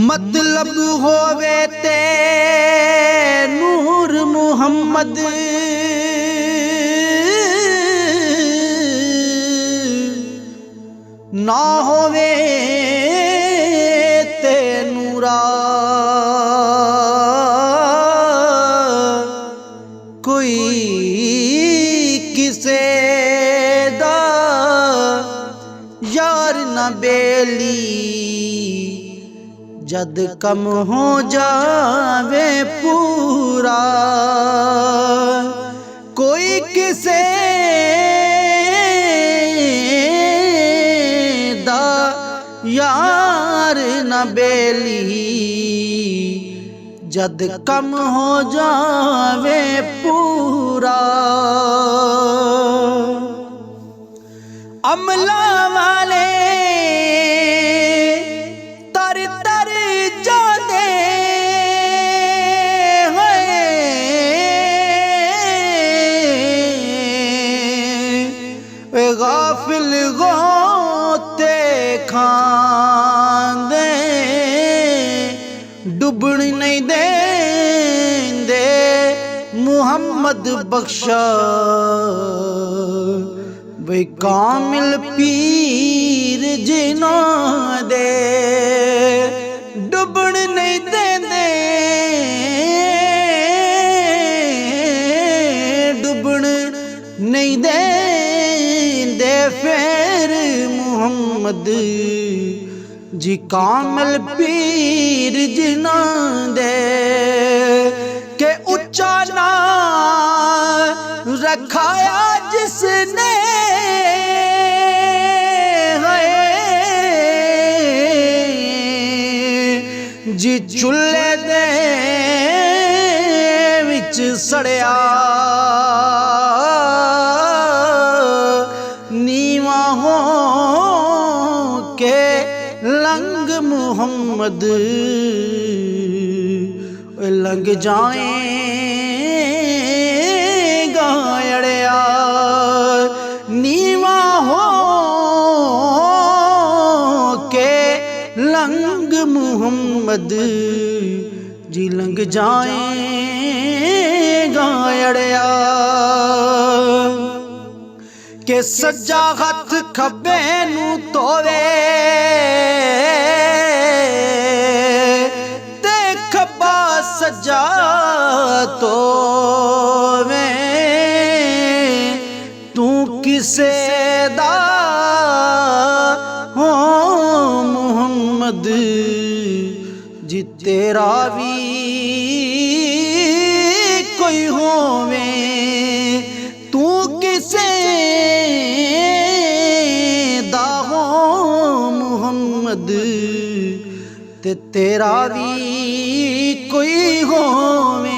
मतलब होवे ते नूर मुहम्मद ना होवे ते नूरा कोई किसे दा यार न बेली जद कम हो जावे पूरा कोई किसे दा यार न बेली जद कम हो जावे पूरा। अमला वाले तर तर जाते हैं गाफिल गोते खांदे डुबण नहीं देंदे मुहम्मद बख्शा वे कामिल पीर जिना दे डुबण नहीं देंदे डुबण नहीं देंदे फिर मुहम्मद जी कामिल पीर जिना दे के उच्चा ना रखाया जिसने जी चुल्हे दे विच सड़िया नीवा हो के लंग मुहम्मद लंग जाएगा अड़िया नीवा हो के लंग मुहम्मद जी लंग जाएगा अड़िया के सज्जा हथ खब्बे नू तोवे ते खब्बा सज्जा तोवे तू किसे दा हो मुहम्मद जी तेरा भी कोई होवे तू किसे दा हो मुहम्मद ते तेरा भी कोई होवे।